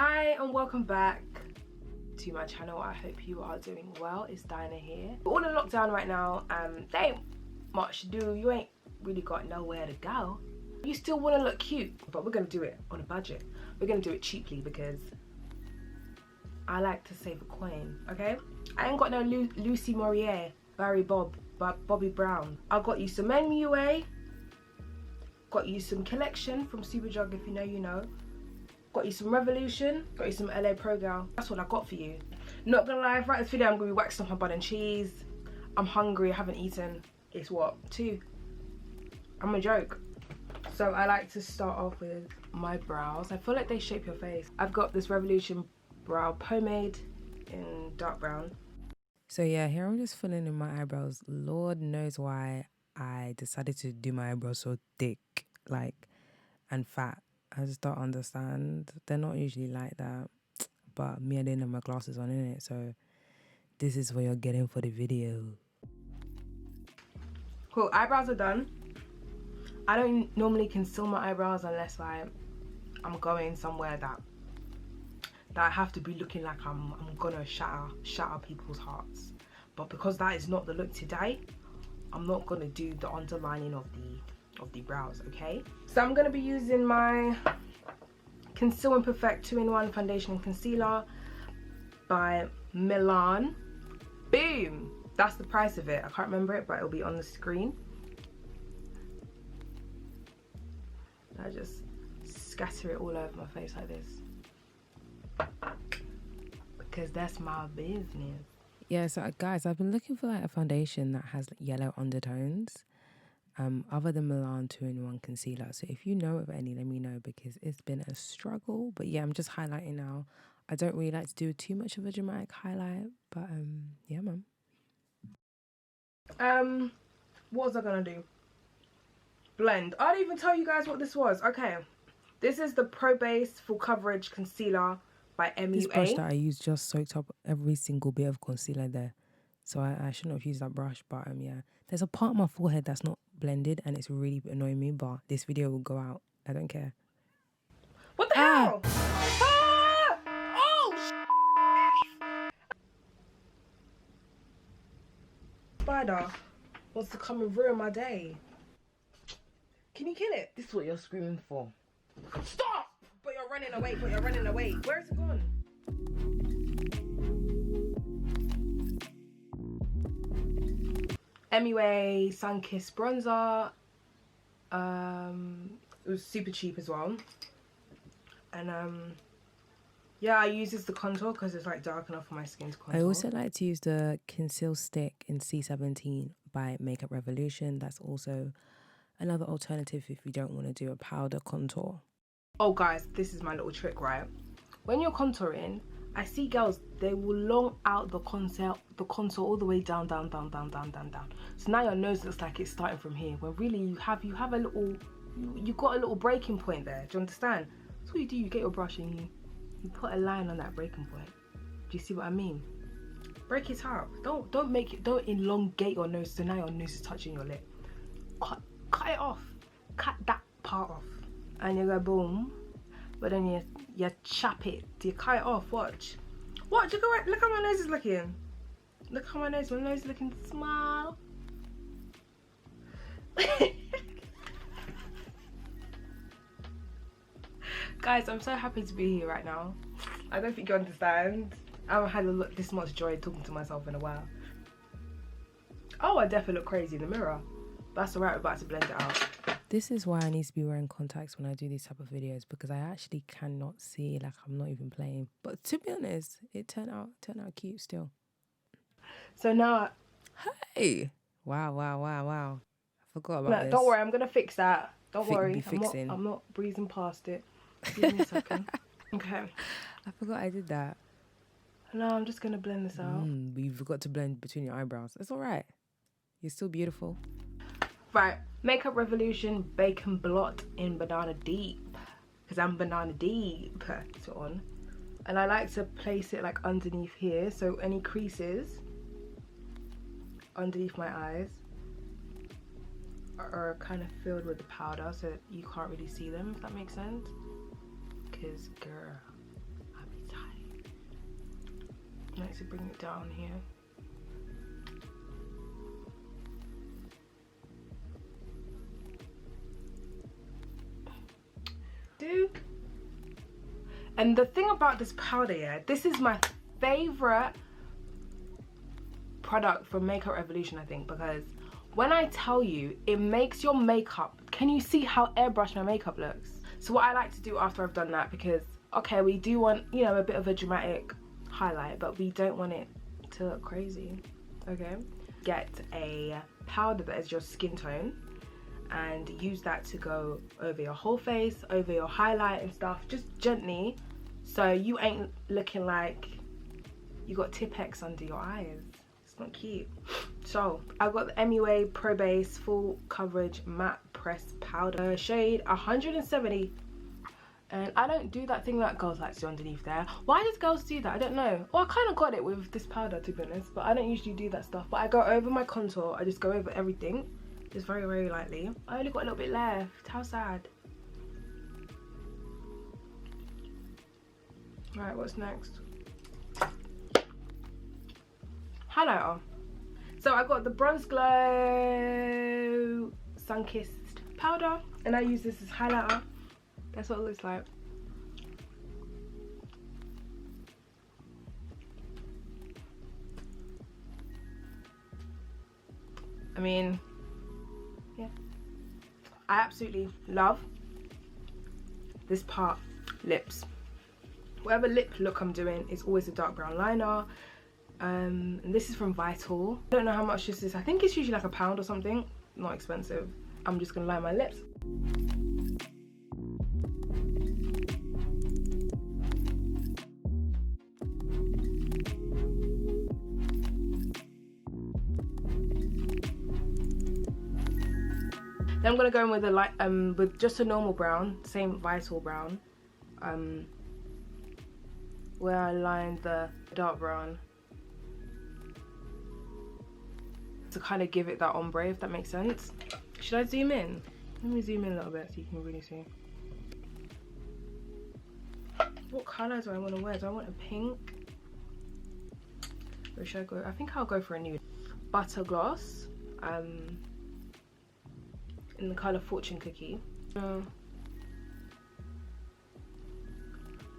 Hi and welcome back to my channel. I hope you are doing well. It's Dinah here. We're all in lockdown right now. There ain't much to do. You ain't really got nowhere to go. You still want to look cute, but we're gonna do it on a budget. We're gonna do it cheaply because I like to save a coin, okay? I ain't got no Lucy Morier, Barry Bob, Bobby Brown. I got you some MUA, got you some Collection from Superdrug, if you know, you know. Got you some Revolution, got you some LA Pro Girl. That's what I got for you. Not gonna lie, right this video I'm gonna be waxing off my bun and cheese. I'm hungry, I haven't eaten. It's what, 2? I'm a joke. So I like to start off with my brows. I feel like they shape your face. I've got this Revolution brow pomade in dark brown. So yeah, here I'm just filling in my eyebrows. Lord knows why I decided to do my eyebrows so thick, and fat. I just don't understand. They're not usually like that. But me and Dinah have my glasses on, innit? So this is what you're getting for the video. Cool, eyebrows are done. I don't normally conceal my eyebrows unless I'm going somewhere that I have to be looking like I'm gonna shatter people's hearts. But because that is not the look today, I'm not gonna do the underlining of the brows, okay? So I'm gonna be using my Conceal and Perfect 2-in-1 foundation and concealer by Milan. Boom! That's the price of it. I can't remember it, but it'll be on the screen. I just scatter it all over my face like this, because that's my business. Yeah, so guys, I've been looking for like a foundation that has yellow undertones, other than Milan 2-in-1 concealer. So if you know of any, let me know, because it's been a struggle. But yeah, I'm just highlighting now. I don't really like to do too much of a dramatic highlight, but yeah, man. What was I gonna do? Blend. I didn't even tell you guys what this was. Okay, this is the Pro Base Full Coverage Concealer by MUA. This brush that I used just soaked up every single bit of concealer there. So I shouldn't have used that brush, but yeah. There's a part of my forehead that's not blended and it's really annoying me, but this video will go out. I don't care. What the hell? Ah! Oh, spider wants to come and ruin my day. Can you kill it? This is what you're screaming for. Stop! But you're running away, but you're running away. Where is it gone? MUA Sunkissed bronzer. It was super cheap as well. And yeah, I use this as the contour because it's like dark enough for my skin to contour. I also like to use the Conceal Stick in C17 by Makeup Revolution. That's also another alternative if you don't want to do a powder contour. Oh guys, this is my little trick, right? When you're contouring, I see girls, they will long out the contour all the way down. So now your nose looks like it's starting from here, when really you have a little, you got a little breaking point there. Do you understand? That's what you do. You get your brush and you put a line on that breaking point. Do you see what I mean? Break it out. Don't elongate your nose so now your nose is touching your lip. Cut it off. Cut that part off. And you go boom. But then you chop it. You cut it off. Watch. Watch. Look how my nose is looking. Look how my nose is looking small. Guys, I'm so happy to be here right now. I don't think you understand. I haven't had this much joy talking to myself in a while. Oh, I definitely look crazy in the mirror. That's alright, we're about to blend it out. This is why I need to be wearing contacts when I do these type of videos, because I actually cannot see, like I'm not even playing. But to be honest, it turned out cute still. So now, hey, wow. I forgot about this. Don't worry, I'm gonna fix that. Don't worry, fixing. I'm not breezing past it. Give me a second. Okay. I forgot I did that. No, I'm just gonna blend this out. But you forgot to blend between your eyebrows. It's alright. You're still beautiful. Right, Makeup Revolution Bacon Blot in Banana Deep, because I'm Banana Deep so on. And I like to place it like underneath here, so any creases underneath my eyes are kind of filled with the powder so you can't really see them, if that makes sense. Because girl, Let's bring it down here. And the thing about this powder, yeah, this is my favorite product from Makeup Revolution, I think, because when I tell you, it makes your makeup, can you see how airbrushed my makeup looks? So what I like to do after I've done that, because okay, we do want, you know, a bit of a dramatic highlight, but we don't want it to look crazy. Okay, get a powder that is your skin tone and use that to go over your whole face, over your highlight and stuff, just gently, so you ain't looking like you got Tipex under your eyes. It's not cute. So I've got the MUA Pro Base Full Coverage Matte Press Powder, shade 170. And I don't do that thing that girls like to do underneath there. Why does girls do that? I don't know. Well, I kind of got it with this powder, to be honest, but I don't usually do that stuff. But I go over my contour, I just go over everything, just very, very lightly. I only got a little bit left. How sad. Right, what's next? Highlighter. So I got the Bronze Glow Sun-Kissed powder, and I use this as highlighter. That's what it looks like. I mean, yeah. I absolutely love this part, lips. Whatever lip look I'm doing, it's always a dark brown liner. And this is from Vital. I don't know how much this is. I think it's usually like £1 or something. Not expensive. I'm just gonna line my lips. Then I'm gonna go in with a light, with just a normal brown, same Vital brown, where I lined the dark brown to kind of give it that ombre, if that makes sense. Should I zoom in? Let me zoom in a little bit so you can really see. What colour do I want to wear? Do I want a pink? Or should I go? I think I'll go for a nude. Butter gloss. In the colour Fortune Cookie.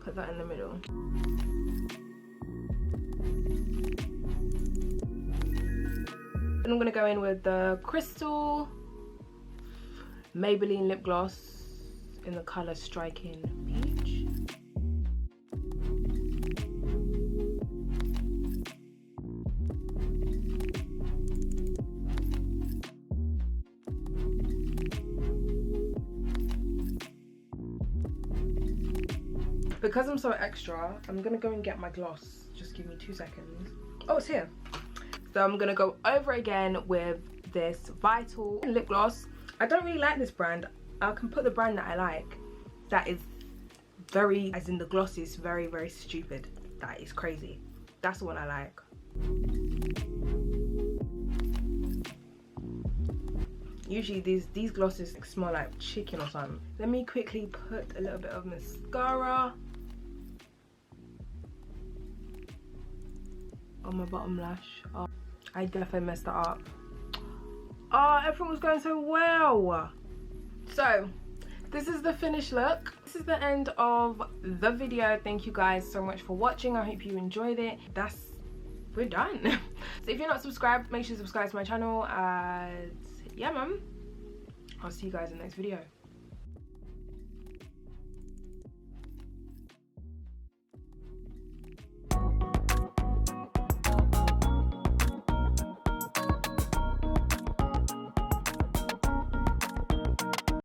Put that in the middle. Then I'm gonna go in with the Crystal Maybelline lip gloss in the colour Striking Peach. Because I'm so extra, I'm gonna go and get my gloss. Just give me 2 seconds. Oh, it's here. So I'm gonna go over again with this Vital lip gloss. I don't really like this brand. I can put the brand that I like. That is very, as in the gloss is very, very stupid. That is crazy. That's the one I like. Usually these glosses smell like chicken or something. Let me quickly put a little bit of mascara on my bottom lash. Oh, I definitely messed that up. Oh, everything was going so well. So this is the finished look. This is the end of the video. Thank you guys so much for watching. I hope you enjoyed it. We're done. So if you're not subscribed, make sure to subscribe to my channel. Yeah, man, I'll see you guys in the next video.